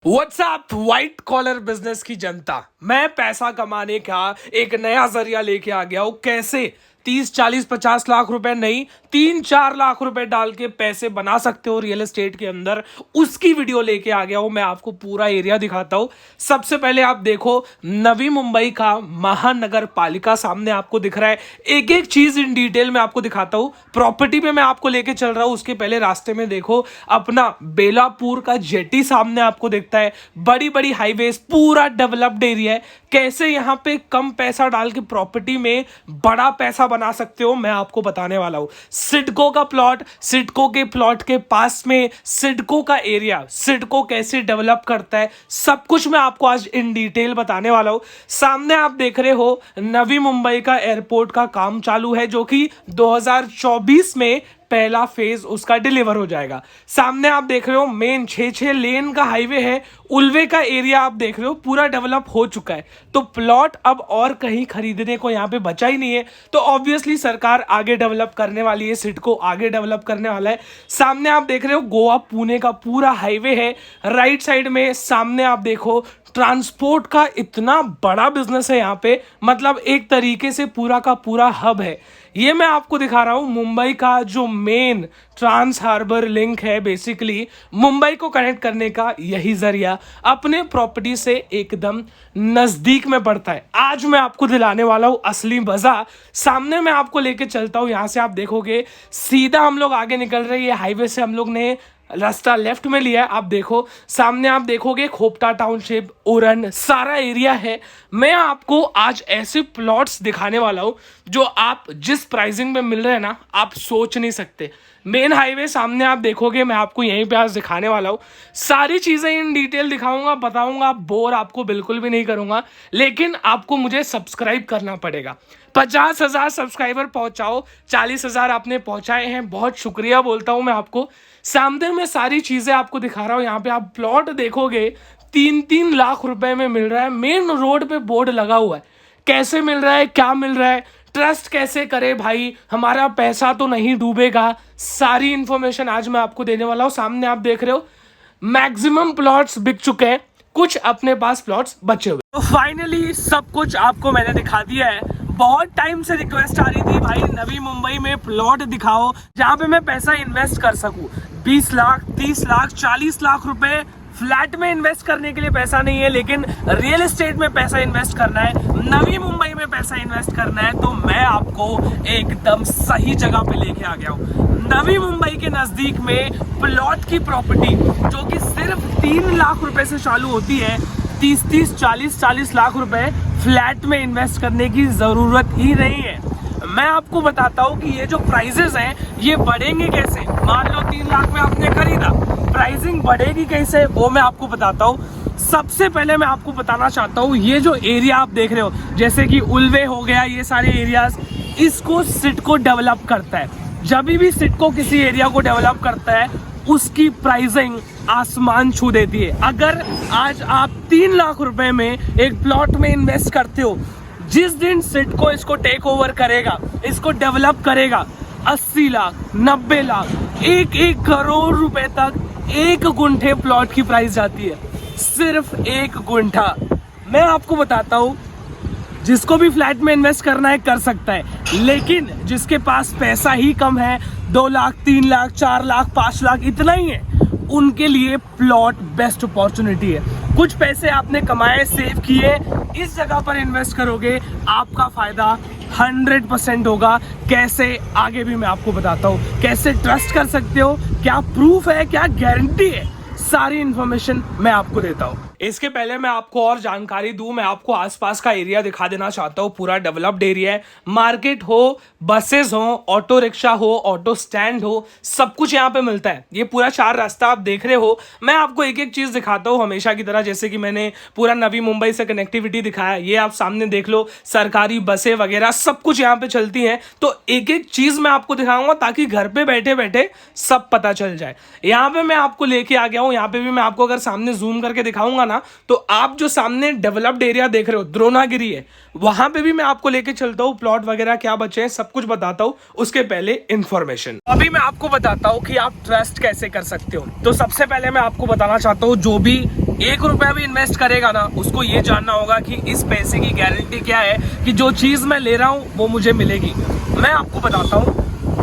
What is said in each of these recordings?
WhatsApp white collar business की जनता, मैं पैसा कमाने का एक नया जरिया लेके आ गया हूं। कैसे 30 40 50 लाख रुपए नहीं, 3 4 लाख रुपए डाल के पैसे बना सकते हो रियल एस्टेट के अंदर, उसकी वीडियो लेके आ गया हूं। मैं आपको पूरा एरिया दिखाता हूं। सबसे पहले आप देखो, नवी मुंबई का महानगर पालिका सामने आपको दिख रहा है। एक एक चीज इन डिटेल में आपको दिखाता हूं। प्रॉपर्टी पे मैं आपको लेके चल रहा हूं। उसके पहले रास्ते में देखो, अपना बेलापुर का जेटी सामने आपको दिखता है। बड़ी बड़ी हाईवेज, पूरा डेवलप्ड एरिया है। कैसे यहां पे कम पैसा डाल के प्रॉपर्टी में बड़ा पैसा बना सकते हो, मैं आपको बताने वाला हूं। सिडको का प्लॉट, सिडको के प्लॉट के पास में सिडको का एरिया, सिडको कैसे डेवलप करता है, सब कुछ मैं आपको आज इन डिटेल बताने वाला हूं। सामने आप देख रहे हो, नवी मुंबई का एयरपोर्ट का काम चालू है, जो कि 2024 में पहला फेज उसका डिलीवर हो जाएगा। सामने आप देख रहे हो, मेन 6 लेन का हाईवे है। उल्वे का एरिया आप देख रहे हो पूरा डेवलप हो चुका है। तो प्लॉट अब और कहीं खरीदने को यहां पे बचा ही नहीं है। तो ऑब्वियसली सरकार आगे डेवलप करने वाली है, सिडको आगे डेवलप करने वाला है। सामने आप देख रहे हो, गोवा पुणे का पूरा हाईवे है। राइट साइड में सामने आप देखो, ट्रांसपोर्ट का इतना बड़ा बिजनेस है यहाँ पे, मतलब एक तरीके से पूरा का पूरा हब है। ये मैं आपको दिखा रहा हूं मुंबई का जो मेन ट्रांस हार्बर लिंक है। बेसिकली मुंबई को कनेक्ट करने का यही जरिया अपने प्रॉपर्टी से एकदम नजदीक में पड़ता है। आज मैं आपको दिलाने वाला हूं असली मजा। सामने मैं आपको लेके चलता हूं। यहां से आप देखोगे, सीधा हम लोग आगे निकल रहे हैं। हाईवे से हम लोग ने रास्ता लेफ्ट में लिया है। आप देखो, सामने आप देखोगे खोपटा टाउनशिप, उरन, सारा एरिया है। मैं आपको आज ऐसे प्लॉट्स दिखाने वाला हूं जो आप जिस प्राइसिंग में मिल रहे हैं ना, आप सोच नहीं सकते। मेन हाईवे सामने आप देखोगे, मैं आपको यहीं पे आज दिखाने वाला हूं। सारी चीजें इन डिटेल दिखाऊंगा, बताऊंगा, बोर आपको बिल्कुल भी नहीं करूंगा। लेकिन आपको मुझे सब्सक्राइब करना पड़ेगा। 50,000 सब्सक्राइबर पहुंचाओ, 40,000 आपने पहुंचाए हैं, बहुत शुक्रिया बोलता हूं मैं आपको। सामने में सारी चीजें आपको दिखा रहा हूं। यहाँ पे आप प्लॉट देखोगे, 3 लाख रुपए में मिल रहा है। मेन रोड पे बोर्ड लगा हुआ है। कैसे मिल रहा है, क्या मिल रहा है, ट्रस्ट कैसे करे भाई, हमारा पैसा तो नहीं डूबेगा, सारी इंफॉर्मेशन आज मैं आपको देने वाला हूं। सामने आप देख रहे हो, मैक्सिमम प्लॉट्स बिक चुके हैं, कुछ अपने पास प्लॉट्स बचे हुए। तो फाइनली सब कुछ आपको मैंने दिखा दिया है। बहुत टाइम से रिक्वेस्ट आ रही थी, भाई नवी मुंबई में प्लॉट दिखाओ जहां पे मैं पैसा इन्वेस्ट कर सकूं। 20 लाख, 30 लाख, 40 लाख रुपए फ्लैट में इन्वेस्ट करने के लिए पैसा नहीं है, लेकिन रियल एस्टेट में पैसा इन्वेस्ट करना है, नवी मुंबई में पैसा इन्वेस्ट करना है, तो मैं आपको एकदम सही जगह पे लेके आ गया हूँ। नवी मुंबई के नजदीक में प्लॉट की प्रॉपर्टी जो कि सिर्फ 3 लाख रुपए से चालू होती है, 30 40 लाख रुपए फ्लैट में इन्वेस्ट करने की जरूरत ही नहीं है। मैं आपको बताता हूँ कि ये जो प्राइजेस हैं, ये बढ़ेंगे कैसे। मान लो 3 लाख में आपने खरीदा, प्राइसिंग बढ़ेगी कैसे, वो मैं आपको बताता हूँ। सबसे पहले मैं आपको बताना चाहता हूँ, ये जो एरिया आप देख रहे हो, जैसे कि उल्वे हो गया, ये सारे एरियाज, इसको सिडको डेवलप करता है। जब भी सिडको किसी एरिया को डेवलप करता है, उसकी प्राइसिंग आसमान छू देती है। अगर आज आप 3 लाख रुपए में एक प्लॉट में इन्वेस्ट करते हो, जिस दिन सिडको इसको टेक ओवर करेगा, इसको डेवलप करेगा, 80 लाख, 90 लाख, 1 करोड़ रुपए तक एक गुंठे प्लॉट की प्राइस जाती है। सिर्फ 1 गुंठा। मैं आपको बताता हूं, जिसको भी फ्लैट में इन्वेस्ट करना है कर सकता है, लेकिन जिसके पास पैसा ही कम है, 2 लाख, 3 लाख, 4 लाख, 5 लाख, इतना ही है, उनके लिए प्लॉट बेस्ट अपॉर्चुनिटी है। कुछ पैसे आपने कमाए, सेव किए, इस जगह पर इन्वेस्ट करोगे, आपका फायदा 100% होगा। कैसे, आगे भी मैं आपको बताता हूँ। कैसे ट्रस्ट कर सकते हो, क्या प्रूफ है, क्या गारंटी है, सारी इंफॉर्मेशन मैं आपको देता हूँ। इसके पहले मैं आपको और जानकारी दूं, मैं आपको आसपास का एरिया दिखा देना चाहता हूं। पूरा डेवलप्ड एरिया है। मार्केट हो, बसेस हो, ऑटो रिक्शा हो, ऑटो स्टैंड हो, सब कुछ यहां पे मिलता है। ये पूरा 4 रास्ता आप देख रहे हो। मैं आपको एक एक चीज दिखाता हूं हमेशा की तरह, जैसे कि मैंने पूरा नवी मुंबई से कनेक्टिविटी दिखाया। ये आप सामने देख लो, सरकारी बसें वगैरह सब कुछ यहाँ पे चलती हैं। तो एक एक चीज मैं आपको दिखाऊंगा ताकि घर पे बैठे बैठे सब पता चल जाए। यहाँ पे मैं आपको लेके आ गया हूँ। यहाँ पे भी मैं आपको अगर सामने जूम करके दिखाऊंगा ना, तो आप जो सामने डेवलप्ड एरिया देख रहे हो द्रोणागिरी है, वहां पे भी मैं आपको लेके चलता हूँ, प्लॉट वगैरह क्या बचे हैं सब कुछ बताता हूँ। उसके पहले इंफॉर्मेशन अभी मैं आपको बताता हूँ कि आप ट्रस्ट कैसे कर सकते हो। तो सबसे पहले मैं आपको बताना चाहता हूँ, जो भी 1 रुपया भी इन्वेस्ट करेगा ना, उसको ये जानना होगा कि इस पैसे की गारंटी क्या है कि जो चीज मैं ले रहा हूँ वो मुझे मिलेगी। मैं आपको बताता हूँ,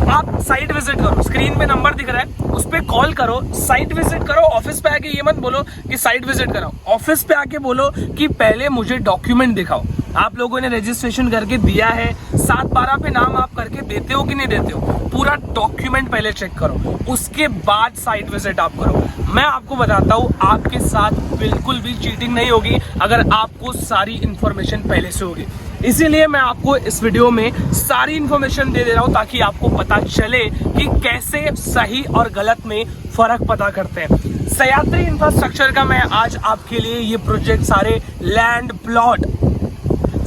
आप साइट विजिट करो, स्क्रीन पे नंबर दिख रहा है, उस पर कॉल करो, साइट विजिट करो। ऑफिस पे आके ये मत बोलो कि साइट विजिट कराओ, ऑफिस पे आके बोलो कि पहले मुझे डॉक्यूमेंट दिखाओ। आप लोगों ने रजिस्ट्रेशन करके दिया है, 7/12 पे नाम आप करके देते हो कि नहीं देते हो, पूरा डॉक्यूमेंट पहले चेक करो, उसके बाद साइट विजिट आप करो। मैं आपको बताता हूँ, आपके साथ बिल्कुल भी चीटिंग नहीं होगी अगर आपको सारी इंफॉर्मेशन पहले से होगी। इसीलिए मैं आपको इस वीडियो में सारी इंफॉर्मेशन दे रहा हूं, ताकि आपको पता चले कि कैसे सही और गलत में फर्क पता करते हैं। सह्याद्री इंफ्रास्ट्रक्चर का मैं आज आपके लिए ये प्रोजेक्ट, सारे लैंड प्लॉट,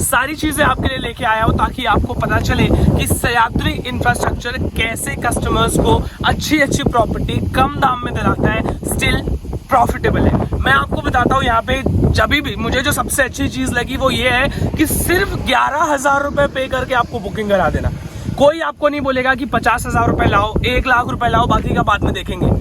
सारी चीजें आपके लिए लेके आया हूं, ताकि आपको पता चले कि सह्याद्री इंफ्रास्ट्रक्चर कैसे कस्टमर्स को अच्छी प्रॉपर्टी कम दाम में दिलाता है, स्टिल प्रॉफिटेबल है। मैं आपको बताता हूँ, यहाँ पे जब भी मुझे जो सबसे अच्छी चीज लगी वो ये है कि सिर्फ 11,000 रुपए पे करके आपको बुकिंग करा देना। कोई आपको नहीं बोलेगा कि 50,000 रुपए लाओ, 1 लाख रुपए लाओ, बाकी का बाद में देखेंगे,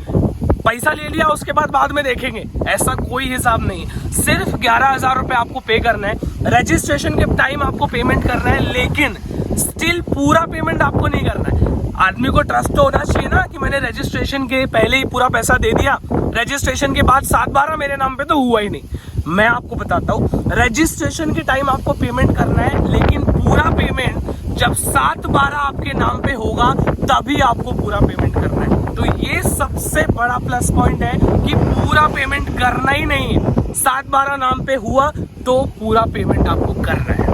पैसा ले लिया उसके बाद में देखेंगे, ऐसा कोई हिसाब नहीं। सिर्फ 11,000 रुपए आपको पे करना है, रजिस्ट्रेशन के टाइम आपको पेमेंट करना है, लेकिन स्टिल पूरा पेमेंट आपको नहीं करना है। आदमी को ट्रस्ट तो होना चाहिए ना कि मैंने रजिस्ट्रेशन के पहले ही पूरा पैसा दे दिया, रजिस्ट्रेशन के बाद 7/12 मेरे नाम पे तो हुआ ही नहीं। मैं आपको बताता हूँ, रजिस्ट्रेशन के टाइम आपको पेमेंट करना है, लेकिन पूरा पेमेंट जब 7/12 आपके नाम पे होगा तभी आपको पूरा पेमेंट करना है। तो ये सबसे बड़ा प्लस पॉइंट है कि पूरा पेमेंट करना ही नहीं है, 7/12 नाम पे हुआ तो पूरा पेमेंट आपको करना है।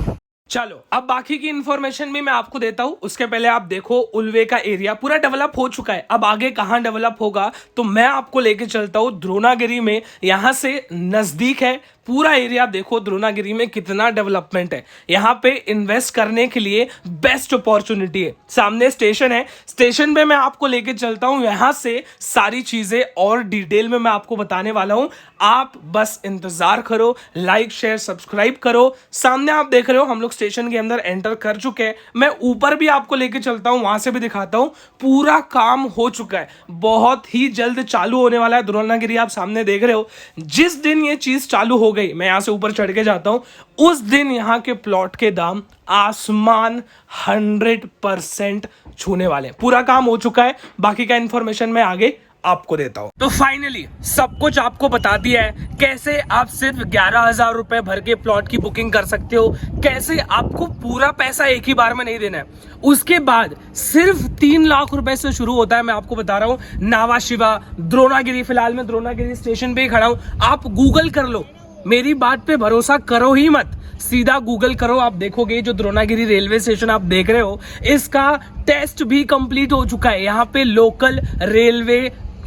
चलो अब बाकी की इंफॉर्मेशन भी मैं आपको देता हूं। उसके पहले आप देखो, उल्वे का एरिया पूरा डेवलप हो चुका है, अब आगे कहां डेवलप होगा तो मैं आपको लेके चलता हूं द्रोणागिरी में। यहां से नजदीक है पूरा एरिया, देखो द्रोणागिरी में कितना डेवलपमेंट है। यहाँ पे इन्वेस्ट करने के लिए बेस्ट अपॉर्चुनिटी है। सामने स्टेशन है, स्टेशन पे मैं आपको लेके चलता हूँ, यहाँ से सारी चीजें और डिटेल में मैं आपको बताने वाला हूँ। आप बस इंतजार करो, लाइक शेयर सब्सक्राइब करो। सामने आप देख रहे हो हम लोग स्टेशन के अंदर एंटर कर चुके हैं। मैं ऊपर भी आपको लेके चलता हूँ, वहां से भी दिखाता हूँ। पूरा काम हो चुका है, बहुत ही जल्द चालू होने वाला है द्रोणागिरी। आप सामने देख रहे हो, जिस दिन ये चीज चालू हो गई, मैं यहां से ऊपर चढ़ के जाता हूं, उस दिन यहां के प्लॉट के दाम आसमान 100% छूने वाले हैं। पूरा काम हो चुका है, बाकी का इंफॉर्मेशन मैं आगे आपको देता हूं। तो फाइनली सब कुछ आपको बता दिया है, कैसे आप सिर्फ 11,000 रुपए भर के प्लॉट की बुकिंग कर सकते हो, कैसे आपको पूरा पैसा एक ही बार में नहीं देना है। उसके बाद सिर्फ 3 लाख रुपए से शुरू होता है। मैं आपको बता रहा हूं, नावा शिवा द्रोणागिरी, फिलहाल मैं द्रोणागिरी स्टेशन पे ही खड़ा हूं। आप गूगल कर लो, मेरी बात पे भरोसा करो ही मत, सीधा गूगल करो, आप देखोगे जो द्रोणागिरी रेलवे स्टेशन आप देख रहे हो, इसका टेस्ट भी कंप्लीट हो चुका है। यहाँ पे लोकल रेलवे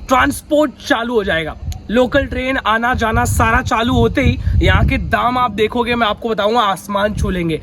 ट्रांसपोर्ट चालू हो जाएगा, लोकल ट्रेन आना जाना सारा चालू होते ही यहाँ के दाम आप देखोगे, मैं आपको बताऊंगा आसमान छू लेंगे।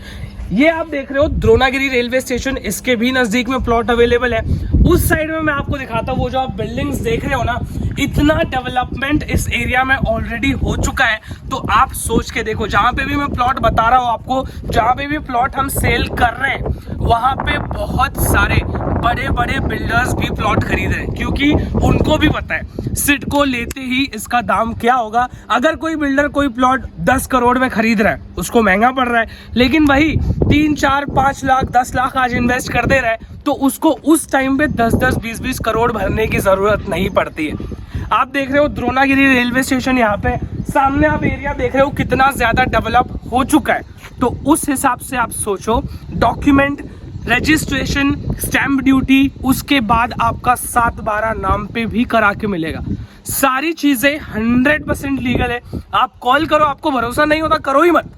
ये आप देख रहे हो द्रोणागिरी रेलवे स्टेशन, इसके भी नजदीक में प्लॉट अवेलेबल है। उस साइड में मैं आपको दिखाता हूँ, वो जो आप बिल्डिंग्स देख रहे हो ना, इतना डेवलपमेंट इस एरिया में ऑलरेडी हो चुका है। तो आप सोच के देखो, जहां पे भी मैं प्लॉट बता रहा हूँ आपको, जहां पे भी प्लॉट हम सेल कर रहे हैं, वहां पे बहुत सारे बड़े बड़े बिल्डर्स भी प्लॉट खरीद रहे हैं, क्योंकि उनको भी पता है सिडको लेते ही इसका दाम क्या होगा। अगर कोई बिल्डर कोई प्लॉट 10 करोड़ में खरीद रहा है, उसको महंगा पड़ रहा है, लेकिन वही 3, 4, 5 लाख 10 लाख आज इन्वेस्ट कर दे रहा है, तो उसको उस टाइम पे 10-10, 20-20 करोड़ भरने की जरूरत नहीं पड़ती है। आप देख रहे हो द्रोणागिरी रेलवे स्टेशन, यहाँ पे सामने आप एरिया देख रहे हो कितना ज्यादा डेवलप हो चुका है। तो उस हिसाब से आप सोचो, डॉक्यूमेंट, रजिस्ट्रेशन, स्टैंप ड्यूटी, उसके बाद आपका 7/12 नाम पे भी करा के मिलेगा। सारी चीजें 100% लीगल है। आप कॉल करो, आपको भरोसा नहीं होता करो ही मत,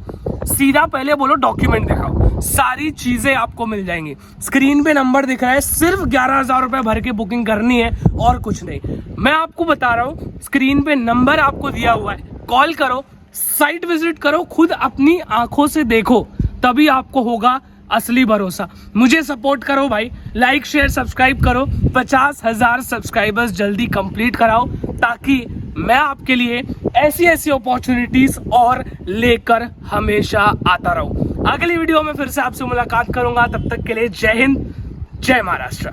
सीधा पहले बोलो डॉक्यूमेंट दिखाओ, सारी चीजें आपको मिल जाएंगी। स्क्रीन पे नंबर दिख रहा है, सिर्फ 11,000 रुपए भर के बुकिंग करनी है और कुछ नहीं। मैं आपको बता रहा हूँ, स्क्रीन पे नंबर आपको दिया हुआ है, कॉल करो, साइट विजिट करो, खुद अपनी आंखों से देखो, तभी आपको होगा असली भरोसा। मुझे सपोर्ट करो भाई, लाइक शेयर सब्सक्राइब करो, 50,000 सब्सक्राइबर्स जल्दी कंप्लीट कराओ, ताकि मैं आपके लिए ऐसी ऐसी अपॉर्चुनिटीज और लेकर हमेशा आता रहूं। अगली वीडियो में फिर से आपसे मुलाकात करूंगा, तब तक के लिए जय हिंद, जय महाराष्ट्र।